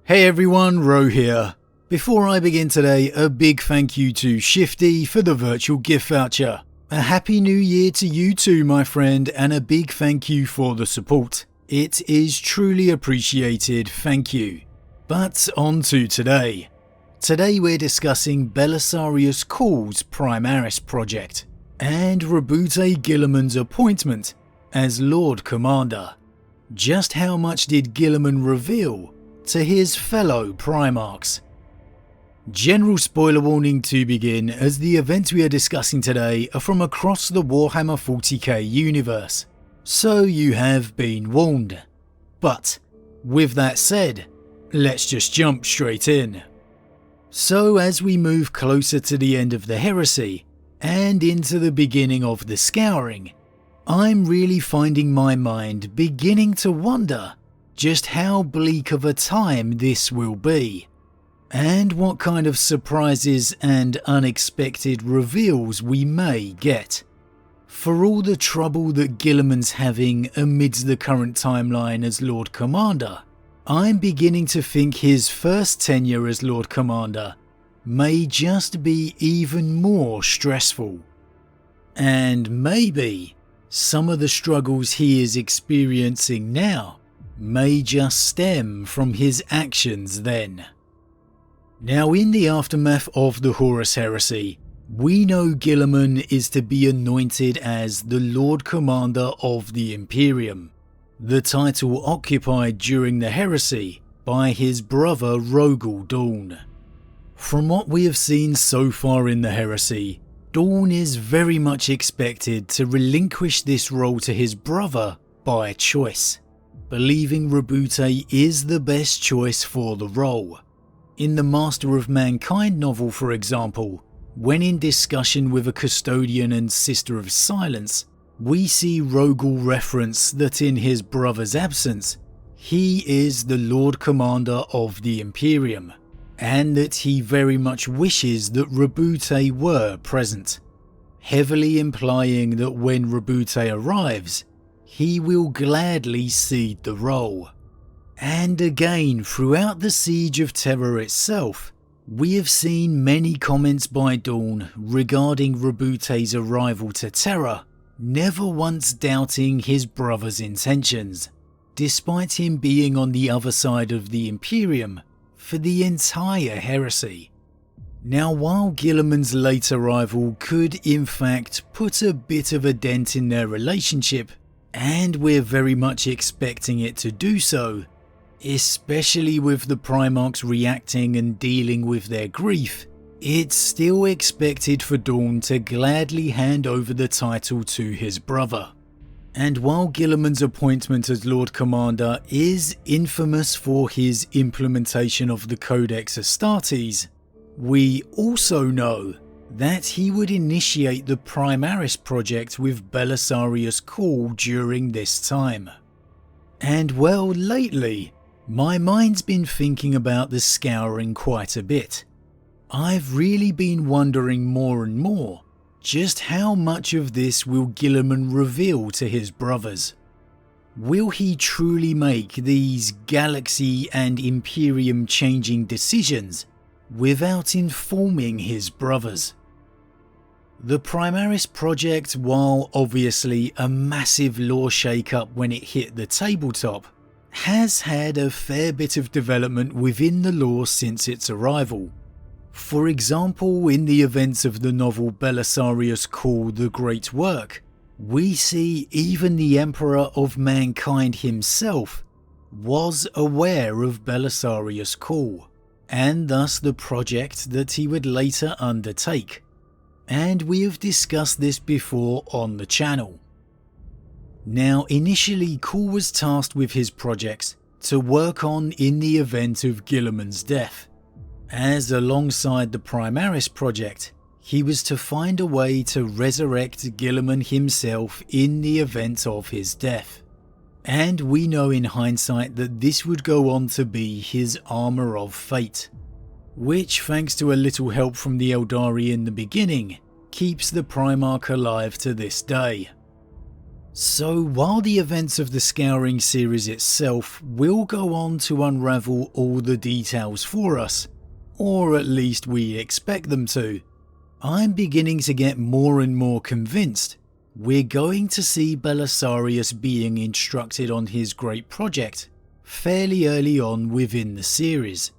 Hey everyone, Rho here. Before I begin today, a big thank you to Shifty for the virtual gift voucher. A happy new year to you too, my friend, and a big thank you for the support. It is truly appreciated, thank you. But on to today. Today we're discussing Belisarius Caul's Primaris Project and Roboute Guilliman's appointment as Lord Commander. Just how much did Guilliman reveal to his fellow Primarchs? General spoiler warning to begin, as the events we are discussing today are from across the Warhammer 40k universe, so you have been warned. But with that said, let's just jump straight in. So as we move closer to the end of the Heresy and into the beginning of the Scouring, I'm really finding my mind beginning to wonder just how bleak of a time this will be, and what kind of surprises and unexpected reveals we may get. For all the trouble that Guilliman's having amidst the current timeline as Lord Commander, I'm beginning to think his first tenure as Lord Commander may just be even more stressful. And maybe some of the struggles he is experiencing now may just stem from his actions then. Now, in the aftermath of the Horus Heresy, we know Guilliman is to be anointed as the Lord Commander of the Imperium, the title occupied during the Heresy by his brother Rogal Dorn. From what we have seen so far in the Heresy, Dorn is very much expected to relinquish this role to his brother by choice, believing Roboute is the best choice for the role. In the Master of Mankind novel, for example, when in discussion with a custodian and Sister of Silence, we see Rogal reference that in his brother's absence, he is the Lord Commander of the Imperium, and that he very much wishes that Roboute were present, heavily implying that when Roboute arrives, he will gladly cede the role. And again, throughout the Siege of Terror itself, we have seen many comments by Dorn regarding Roboute's arrival to Terra, never once doubting his brother's intentions, despite him being on the other side of the Imperium for the entire Heresy. Now, while Guilliman's late arrival could in fact put a bit of a dent in their relationship, and we're very much expecting it to do so, especially with the Primarchs reacting and dealing with their grief, it's still expected for Dorn to gladly hand over the title to his brother. And while Guilliman's appointment as Lord Commander is infamous for his implementation of the Codex Astartes, we also know that he would initiate the Primaris Project with Belisarius Caul during this time. And well, lately, my mind's been thinking about the Scouring quite a bit. I've really been wondering more and more just how much of this will Guilliman reveal to his brothers. Will he truly make these galaxy and Imperium changing decisions without informing his brothers? The Primaris Project, while obviously a massive lore shake-up when it hit the tabletop, has had a fair bit of development within the lore since its arrival. For example, in the events of the novel Belisarius Caul The Great Work, we see even the Emperor of Mankind himself was aware of Belisarius Caul, and thus the project that he would later undertake. And we have discussed this before on the channel. Now, initially Caul was tasked with his projects to work on in the event of Guilliman's death, as alongside the Primaris Project, he was to find a way to resurrect Guilliman himself in the event of his death. And we know in hindsight that this would go on to be his Armour of Fate, which, thanks to a little help from the Eldari in the beginning, keeps the Primarch alive to this day. So while the events of the Scouring series itself will go on to unravel all the details for us, or at least we expect them to, I'm beginning to get more and more convinced we're going to see Belisarius being instructed on his great project fairly early on within the series.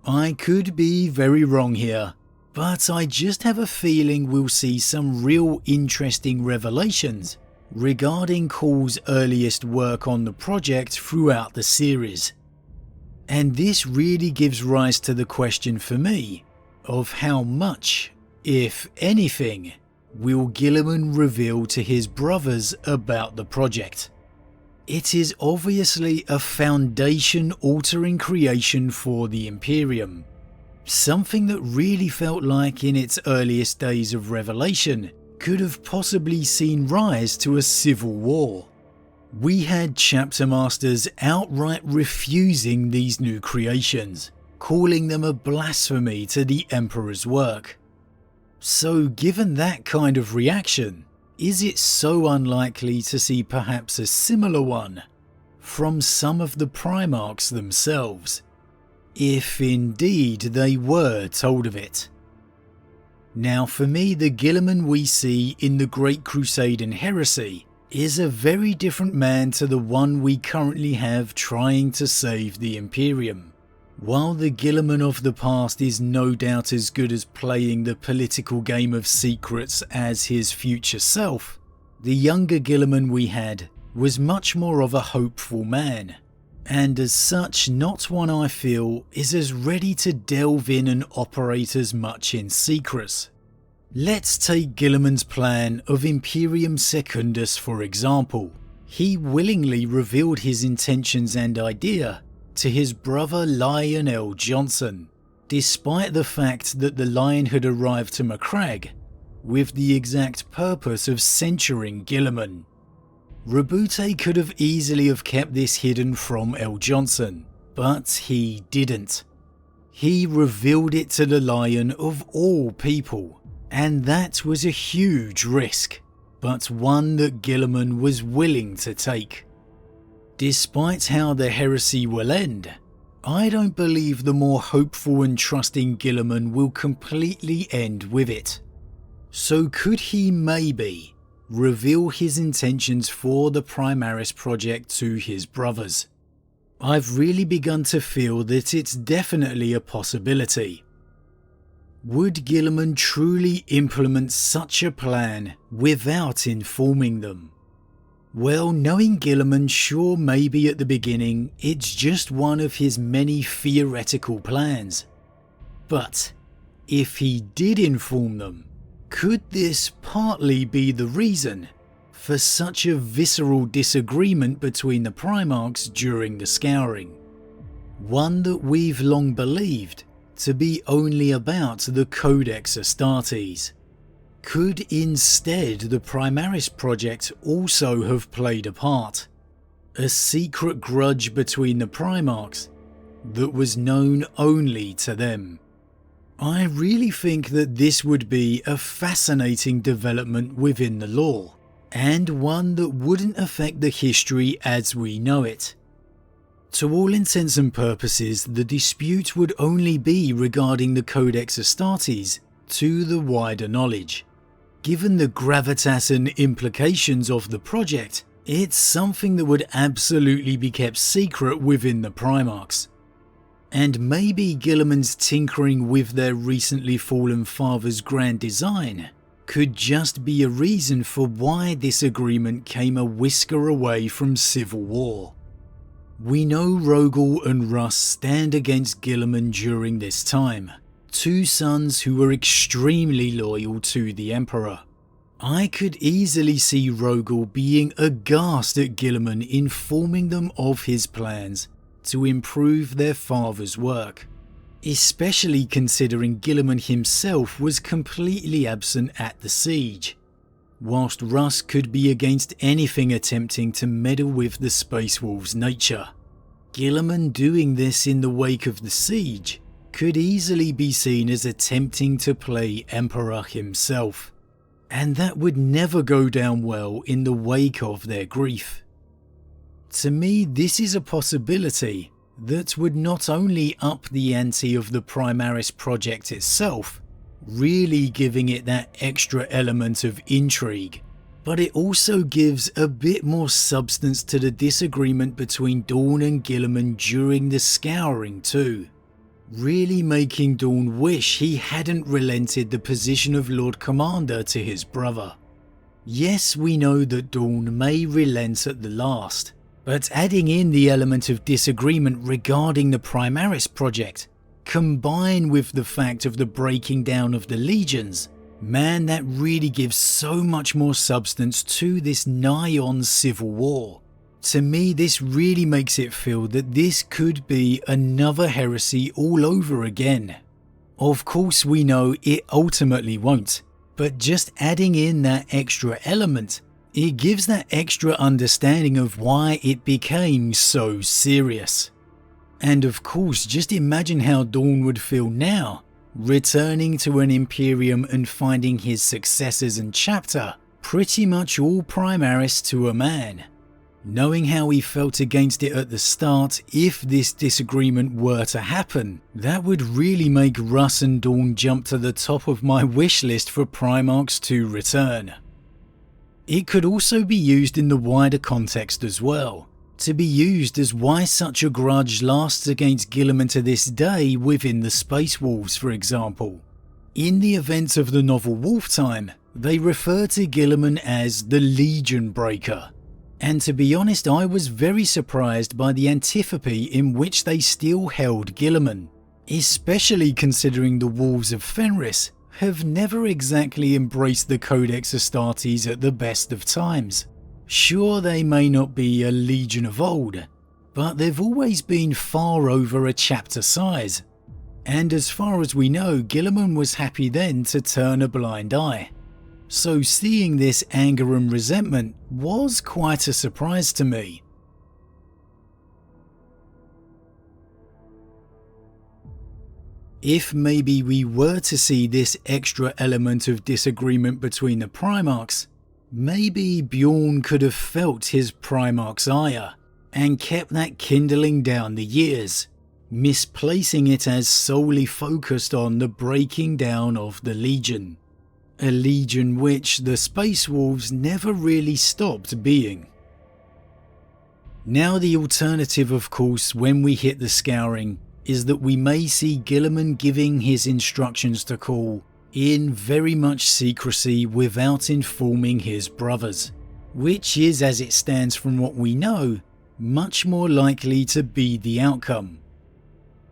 I could be very wrong here, but I just have a feeling we'll see some real interesting revelations regarding Call's earliest work on the project throughout the series. And this really gives rise to the question for me of how much, if anything, will Guilliman reveal to his brothers about the project. It is obviously a foundation-altering creation for the Imperium, something that really felt like in its earliest days of revelation could have possibly seen rise to a civil war. We had chapter masters outright refusing these new creations, calling them a blasphemy to the Emperor's work. So given that kind of reaction, is it so unlikely to see perhaps a similar one from some of the Primarchs themselves, if indeed they were told of it? Now for me, the Guilliman we see in the Great Crusade and Heresy is a very different man to the one we currently have trying to save the Imperium. While the Guilliman of the past is no doubt as good as playing the political game of secrets as his future self, the younger Guilliman we had was much more of a hopeful man, and as such not one I feel is as ready to delve in and operate as much in secrets. Let's take Guilliman's plan of Imperium Secundus for example. He willingly revealed his intentions and idea to his brother Lionel Johnson, despite the fact that the Lion had arrived to Macragge with the exact purpose of censuring Guilliman. Roboute could have easily have kept this hidden from L. Johnson, but he didn't. He revealed it to the Lion of all people, and that was a huge risk, but one that Guilliman was willing to take. Despite how the heresy will end, I don't believe the more hopeful and trusting Guilliman will completely end with it. So could he maybe reveal his intentions for the Primaris Project to his brothers? I've really begun to feel that it's definitely a possibility. Would Guilliman truly implement such a plan without informing them? Well, knowing Guilliman, sure, maybe at the beginning it's just one of his many theoretical plans. But if he did inform them, could this partly be the reason for such a visceral disagreement between the Primarchs during the Scouring? One that we've long believed to be only about the Codex Astartes. Could instead the Primaris Project also have played a part? A secret grudge between the Primarchs that was known only to them. I really think that this would be a fascinating development within the lore, and one that wouldn't affect the history as we know it. To all intents and purposes, the dispute would only be regarding the Codex Astartes to the wider knowledge. Given the gravitas and implications of the project, it's something that would absolutely be kept secret within the Primarchs. And maybe Guilliman's tinkering with their recently fallen father's grand design could just be a reason for why this agreement came a whisker away from civil war. We know Rogel and Russ stand against Guilliman during this time, two sons who were extremely loyal to the Emperor. I could easily see Rogel being aghast at Guilliman informing them of his plans to improve their father's work, especially considering Guilliman himself was completely absent at the siege, whilst Russ could be against anything attempting to meddle with the Space Wolves' nature. Guilliman doing this in the wake of the siege could easily be seen as attempting to play Emperor himself. and that would never go down well in the wake of their grief. To me, this is a possibility that would not only up the ante of the Primaris Project itself, really giving it that extra element of intrigue, but it also gives a bit more substance to the disagreement between Dawn and Guilliman during the Scouring too, really making Dawn wish he hadn't relented the position of Lord Commander to his brother. Yes, we know that Dawn may relent at the last, but adding in the element of disagreement regarding the Primaris Project, combined with the fact of the breaking down of the legions, man, that really gives so much more substance to this nigh-on civil war. To me, this really makes it feel that this could be another heresy all over again. Of course, we know it ultimately won't, but just adding in that extra element, it gives that extra understanding of why it became so serious. And of course, just imagine how Dawn would feel now, returning to an Imperium and finding his successors and chapter pretty much all Primaris to a man. Knowing how he felt against it at the start, if this disagreement were to happen, that would really make Russ and Dawn jump to the top of my wish list for Primarchs to return. It could also be used in the wider context as well, to be used as why such a grudge lasts against Guilliman to this day within the Space Wolves, for example. In the events of the novel Wolf Time, they refer to Guilliman as the Legion Breaker. And to be honest, I was very surprised by the antipathy in which they still held Guilliman, especially considering the Wolves of Fenris have never exactly embraced the Codex Astartes at the best of times. Sure, they may not be a legion of old, but they've always been far over a chapter size. And as far as we know, Guilliman was happy then to turn a blind eye. So seeing this anger and resentment was quite a surprise to me. If maybe we were to see this extra element of disagreement between the Primarchs, maybe Bjorn could have felt his Primarch's ire and kept that kindling down the years, misplacing it as solely focused on the breaking down of the Legion. A legion which the Space Wolves never really stopped being. Now the alternative, of course, when we hit the Scouring, is that we may see Guilliman giving his instructions to Call in very much secrecy without informing his brothers, which is, as it stands from what we know, much more likely to be the outcome.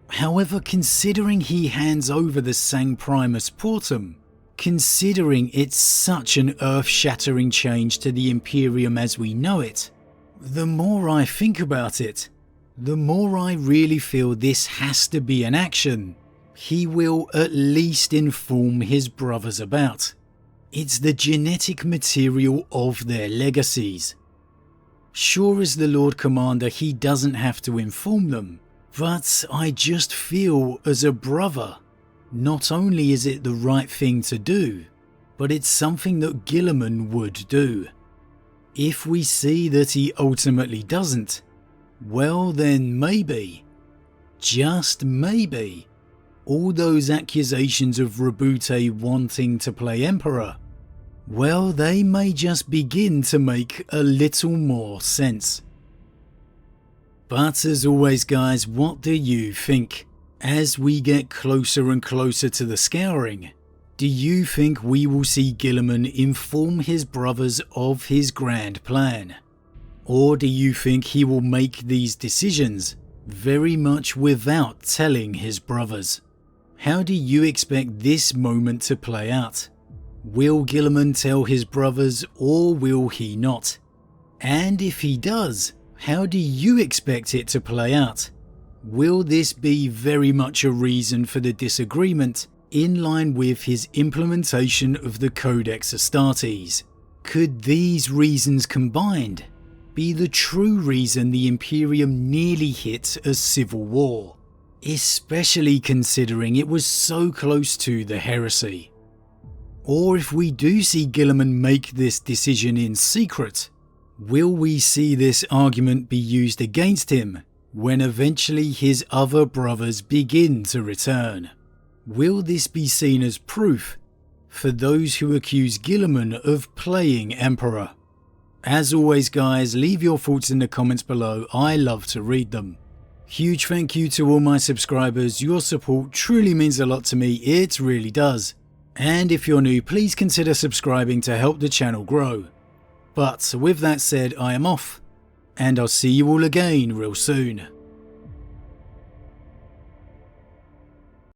However, considering he hands over the Sang Primus Portum, considering it's such an earth-shattering change to the Imperium as we know it, the more I think about it, the more I really feel this has to be an action he will at least inform his brothers about. It's the genetic material of their legacies. Sure, as the Lord Commander, he doesn't have to inform them, but I just feel as a brother, not only is it the right thing to do, but it's something that Guilliman would do. If we see that he ultimately doesn't, well then maybe, just maybe, all those accusations of Roboute wanting to play Emperor, well, they may just begin to make a little more sense. But as always guys, what do you think? As we get closer and closer to the Scouring, do you think we will see Guilliman inform his brothers of his grand plan? Or do you think he will make these decisions very much without telling his brothers? How do you expect this moment to play out? Will Guilliman tell his brothers or will he not? And if he does, how do you expect it to play out? Will this be very much a reason for the disagreement in line with his implementation of the Codex Astartes? Could these reasons combined be the true reason the Imperium nearly hit a civil war, especially considering it was so close to the heresy? Or if we do see Guilliman make this decision in secret, will we see this argument be used against him when eventually his other brothers begin to return? Will this be seen as proof for those who accuse Guilliman of playing Emperor? As always guys, leave your thoughts in the comments below, I love to read them. Huge thank you to all my subscribers, your support truly means a lot to me, it really does. And if you're new, please consider subscribing to help the channel grow. But with that said, I am off, and I'll see you all again real soon.